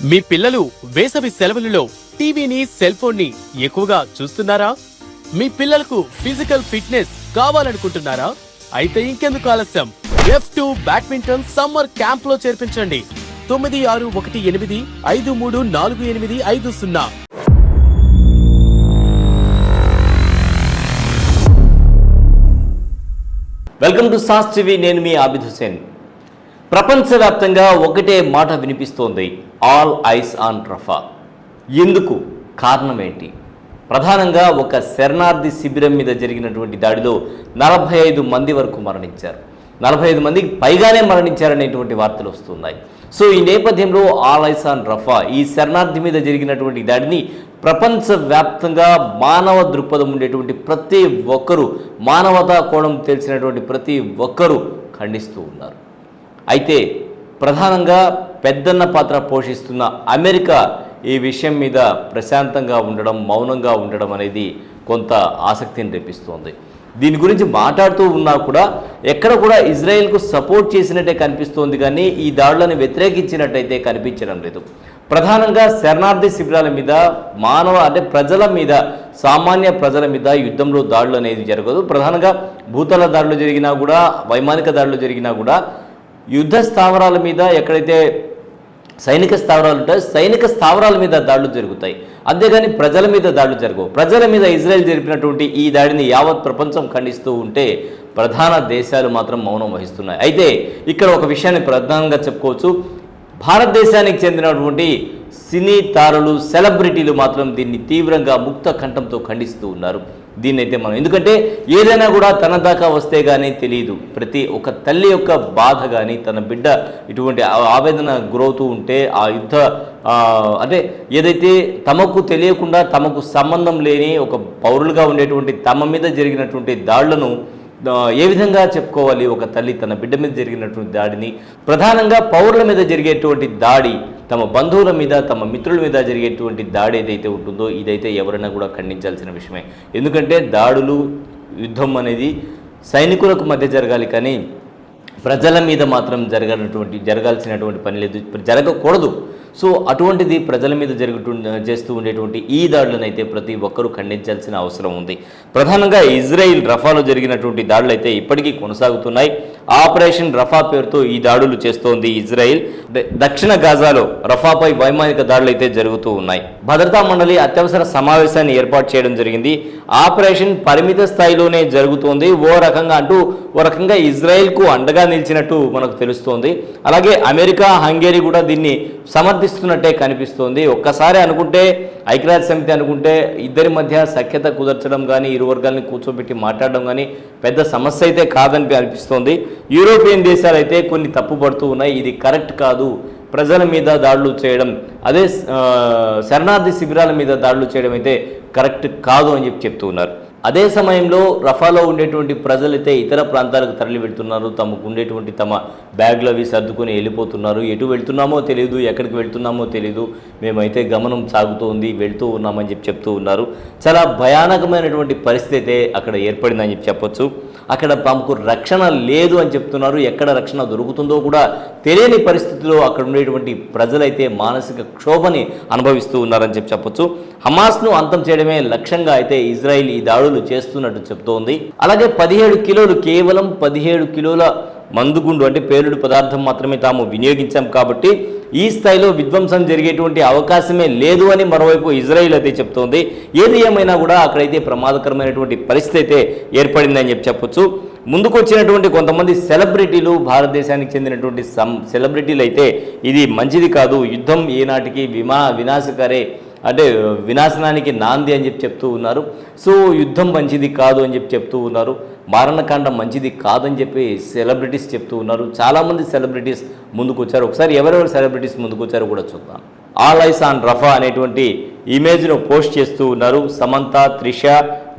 మీ పిల్లలు వేసవి సెలవులలో టీవీని సెల్ ఫోన్ ని ఎక్కువగా చూస్తున్నారా? మీ పిల్లలకు ఫిజికల్ ఫిట్నెస్ కావాలనుకుంటున్నారా? అయితే ఇంకెందుకు ఆలస్యం, F2 బ్యాడ్మింటన్ సమ్మర్ క్యాంప్ లో చేర్పించండి. 9618534850. Welcome to sauce TV. నేను మీ ఆబిద్ హుసేన్. ప్రపంచవ్యాప్తంగా ఒకటే మాట వినిపిస్తోంది, ఆల్ ఐస్ ఆన్ రఫా. ఎందుకు? కారణం ఏంటి? ప్రధానంగా ఒక శరణార్థి శిబిరం మీద జరిగినటువంటి దాడిలో 45 మంది వరకు మరణించారు. 45 మందికి పైగానే మరణించారనేటువంటి వార్తలు వస్తున్నాయి. సో ఈ నేపథ్యంలో ఆల్ ఐస్ ఆన్ రఫా, ఈ శరణార్థి మీద జరిగినటువంటి దాడిని ప్రపంచవ్యాప్తంగా మానవ దృక్పథం ఉండేటువంటి ప్రతి ఒక్కరూ, మానవతా కోణం తెలిసినటువంటి ప్రతి ఒక్కరూ ఖండిస్తూ ఉన్నారు. అయితే ప్రధానంగా పెద్దన్న పాత్ర పోషిస్తున్న అమెరికా ఈ విషయం మీద ప్రశాంతంగా ఉండడం, మౌనంగా ఉండడం అనేది కొంత ఆసక్తిని రేపిస్తోంది. దీని గురించి మాట్లాడుతూ ఉన్నా కూడా ఎక్కడ కూడా ఇజ్రాయెల్కు సపోర్ట్ చేసినట్టే కనిపిస్తోంది, కానీ ఈ దాడులను వ్యతిరేకించినట్టయితే కనిపించడం లేదు. ప్రధానంగా శరణార్థి శిబిరాల మీద, ప్రజల మీద, సామాన్య ప్రజల మీద యుద్ధంలో దాడులు అనేది జరగదు. ప్రధానంగా భూతల దాడులు జరిగినా కూడా, వైమానిక దాడులు జరిగినా కూడా యుద్ధ స్థావరాల మీద, ఎక్కడైతే సైనిక స్థావరాలు ఉంటాయో సైనిక స్థావరాల మీద దాడులు జరుగుతాయి, అంతేగాని ప్రజల మీద దాడులు జరగవు. ప్రజల మీద ఇజ్రాయెల్ జరిపినటువంటి ఈ దాడిని యావత్ ప్రపంచం ఖండిస్తూ ఉంటే ప్రధాన దేశాలు మాత్రం మౌనం వహిస్తున్నాయి. అయితే ఇక్కడ ఒక విషయాన్ని ప్రధానంగా చెప్పుకోవచ్చు. భారతదేశానికి చెందినటువంటి సినీ తారలు, సెలబ్రిటీలు మాత్రం దీన్ని తీవ్రంగా ముక్త కంఠంతో ఖండిస్తూ ఉన్నారు. దీన్నైతే మనం, ఎందుకంటే ఏదైనా కూడా తన దాకా వస్తే కానీ తెలియదు. ప్రతి ఒక్క తల్లి యొక్క బాధ కానీ, తన బిడ్డ ఇటువంటి ఆవేదన గురవుతూ ఉంటే ఆ యుద్ధ ఏదైతే తమకు తెలియకుండా, తమకు సంబంధం లేని ఒక పౌరులుగా ఉండేటువంటి తమ మీద జరిగినటువంటి దాడులను ఏ విధంగా చెప్పుకోవాలి? ఒక తల్లి తన బిడ్డ మీద జరిగినటువంటి దాడిని, ప్రధానంగా పౌరుల మీద జరిగేటువంటి దాడి, తమ బంధువుల మీద, తమ మిత్రుల మీద జరిగేటువంటి దాడి ఏదైతే ఉంటుందో ఇదైతే ఎవరైనా కూడా ఖండించాల్సిన విషయమే. ఎందుకంటే దాడులు, యుద్ధం అనేది సైనికులకు మధ్య జరగాలి, కానీ ప్రజల మీద మాత్రం జరగాల్సినటువంటి పని లేదు, జరగకూడదు. సో అటువంటిది ప్రజల మీద చేస్తూ ఉండేటువంటి ఈ దాడులను అయితే ప్రతి ఒక్కరూ ఖండించాల్సిన అవసరం ఉంది. ప్రధానంగా ఇజ్రాయిల్ రఫాలో జరిగినటువంటి దాడులు అయితే ఇప్పటికీ కొనసాగుతున్నాయి. ఆపరేషన్ రఫా పేరుతో ఈ దాడులు చేస్తోంది ఇజ్రాయిల్. దక్షిణ గాజాలో రఫాపై వైమానిక దాడులు అయితే జరుగుతూ ఉన్నాయి. భద్రతా మండలి అత్యవసర సమావేశాన్ని ఏర్పాటు చేయడం జరిగింది. ఆపరేషన్ పరిమిత స్థాయిలోనే జరుగుతోంది. ఓ రకంగా ఇజ్రాయిల్కు అండగా నిలిచినట్టు మనకు తెలుస్తోంది. అలాగే అమెరికా, హంగేరీ కూడా దీన్ని సమర్థిస్తున్నట్టే కనిపిస్తోంది. ఒక్కసారి అనుకుంటే, ఐక్యరాజ్య సమితి అనుకుంటే ఇద్దరి మధ్య సఖ్యత కుదర్చడం కానీ, ఇరు వర్గాలని కూర్చోబెట్టి మాట్లాడడం కానీ పెద్ద సమస్య అయితే కాదని అనిపిస్తోంది. యూరోపియన్ దేశాలు అయితే కొన్ని తప్పుపడుతూ ఉన్నాయి. ఇది కరెక్ట్ కాదు, ప్రజల మీద దాడులు చేయడం, అదే శరణార్థి శిబిరాల మీద దాడులు చేయడం అయితే కరెక్ట్ కాదు అని చెప్తూ ఉన్నారు. అదే సమయంలో రఫాలో ఉండేటువంటి ప్రజలైతే ఇతర ప్రాంతాలకు తరలి వెళ్తున్నారు. తమకు ఉండేటువంటి తమ బ్యాగ్లు అవి సర్దుకొని వెళ్ళిపోతున్నారు. ఎటు వెళ్తున్నామో తెలియదు, ఎక్కడికి వెళ్తున్నామో తెలియదు, మేమైతే గమనం సాగుతోంది, వెళ్తూ ఉన్నామని చెప్తూ ఉన్నారు. చాలా భయానకమైనటువంటి పరిస్థితి అయితే అక్కడ ఏర్పడిందని చెప్పొచ్చు. అక్కడ తమకు రక్షణ లేదు అని చెప్తున్నారు. ఎక్కడ రక్షణ దొరుకుతుందో కూడా తెలియని పరిస్థితిలో అక్కడ ఉండేటువంటి ప్రజలైతే మానసిక క్షోభని అనుభవిస్తూ ఉన్నారని చెప్పొచ్చు. హమాస్ను అంతం చేయడమే లక్ష్యంగా అయితే ఇజ్రాయిల్ ఈ దాడులు చేస్తున్నట్టు చెప్తోంది. అలాగే 17 కిలోలు, కేవలం 17 కిలోల మందుగుండు అంటే పేలుడు పదార్థం మాత్రమే తాము వినియోగించాం కాబట్టి ఈ స్థాయిలో విధ్వంసం జరిగేటువంటి అవకాశమే లేదు అని మరోవైపు ఇజ్రాయిల్ అయితే చెప్తోంది. ఏది ఏమైనా కూడా అక్కడైతే ప్రమాదకరమైనటువంటి పరిస్థితి అయితే ఏర్పడిందని చెప్పొచ్చు. ముందుకు వచ్చినటువంటి కొంతమంది సెలబ్రిటీలు, భారతదేశానికి చెందినటువంటి సెలబ్రిటీలు అయితే ఇది మంచిది కాదు, యుద్ధం ఏనాటికి వినాశనానికి నాంది అని చెప్తూ ఉన్నారు. సో యుద్ధం మంచిది కాదు అని చెప్తూ ఉన్నారు. మారణకాండ మంచిది కాదని చెప్పి సెలబ్రిటీస్ చెప్తూ ఉన్నారు. చాలామంది సెలబ్రిటీస్ ముందుకు వచ్చారు. ఒకసారి ఎవరెవరు సెలబ్రిటీస్ ముందుకు వచ్చారో కూడా చూద్దాం. ఆల్ ఐస్ ఆన్ రఫా అనేటువంటి ఇమేజ్ను పోస్ట్ చేస్తూ ఉన్నారు. సమంత, త్రిష,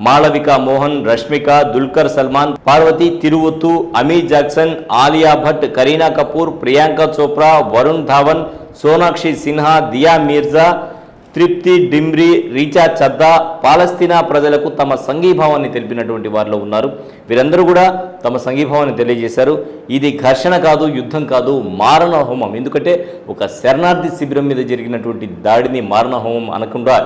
మాళవిక మోహన్, రష్మిక, దుల్కర్ సల్మాన్, పార్వతి తిరువొత్తు, అమీ జాక్సన్, ఆలియా భట్, కరీనా కపూర్, ప్రియాంక చోప్రా, వరుణ్ ధావన్, సోనాక్షి సిన్హా, దియా మీర్జా, తృప్తి డిమ్రీ, రీచా చద్దా పాలస్తీనా ప్రజలకు తమ సంఘీభావాన్ని తెలిపినటువంటి వారిలో ఉన్నారు. వీరందరూ కూడా తమ సంఘీభావాన్ని తెలియజేశారు. ఇది ఘర్షణ కాదు, యుద్ధం కాదు, మారణ హోమం. ఎందుకంటే ఒక శరణార్థి శిబిరం మీద జరిగినటువంటి దాడిని మారణ హోమం అనకుండా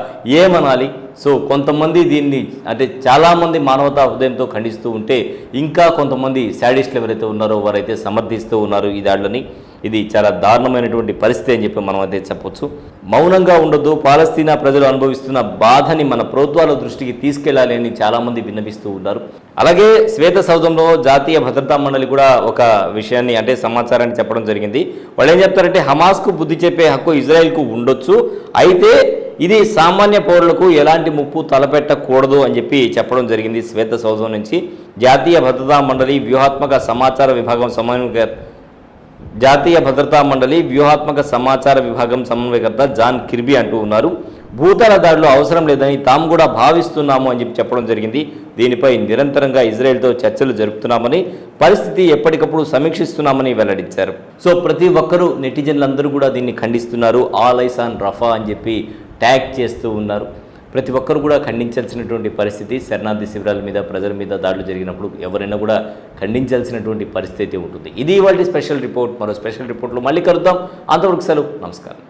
ఏమనాలి? సో కొంతమంది దీన్ని అంటే చాలామంది మానవతా హృదయంతో ఖండిస్తూ ఉంటే, ఇంకా కొంతమంది శాడిస్టులు ఎవరైతే ఉన్నారో వారైతే సమర్థిస్తూ ఉన్నారు ఈ దాడులని. ఇది చాలా దారుణమైనటువంటి పరిస్థితి అని చెప్పి మనం అయితే చెప్పొచ్చు. మౌనంగా ఉండొద్దు, పాలస్తీనా ప్రజలు అనుభవిస్తున్న బాధని మన ప్రభుత్వాల దృష్టికి తీసుకెళ్లాలి అని చాలామంది విన్నవిస్తూ ఉన్నారు. అలాగే శ్వేత సౌధంలో జాతీయ భద్రతా మండలి కూడా ఒక విషయాన్ని అంటే సమాచారాన్ని చెప్పడం జరిగింది. వాళ్ళు ఏం చెప్తారంటే, హమాస్కు బుద్ధి చెప్పే హక్కు ఇజ్రాయెల్కు ఉండొచ్చు, అయితే ఇది సామాన్య పౌరులకు ఎలాంటి ముప్పు తలపెట్టకూడదు అని చెప్పి చెప్పడం జరిగింది. శ్వేత సౌధం నుంచి జాతీయ భద్రతా మండలి వ్యూహాత్మక సమాచార విభాగం సమన్వయకర్త జాన్ కిర్బీ అంటూ ఉన్నారు. భూతల దాడిలో అవసరం లేదని తాము కూడా భావిస్తున్నాము అని చెప్పి చెప్పడం జరిగింది. దీనిపై నిరంతరంగా ఇజ్రాయెల్తో చర్చలు జరుపుతున్నామని, పరిస్థితి ఎప్పటికప్పుడు సమీక్షిస్తున్నామని వెల్లడించారు. సో ప్రతి ఒక్కరూ నెటిజన్లందరూ కూడా దీన్ని ఖండిస్తున్నారు. ఆల్ ఐస్ ఆన్ రఫా అని చెప్పి ట్యాగ్ చేస్తూ ఉన్నారు. ప్రతి ఒక్కరు కూడా ఖండించాల్సినటువంటి పరిస్థితి. శరణార్థి శిబిరాల మీద, ప్రజల మీద దాడులు జరిగినప్పుడు ఎవరైనా కూడా ఖండించాల్సినటువంటి పరిస్థితి ఉంటుంది. ఇది ఇవాళ స్పెషల్ రిపోర్ట్. మరో స్పెషల్ రిపోర్ట్లో మళ్ళీ కలుద్దాం. అంతవరకు సెలవు, నమస్కారం.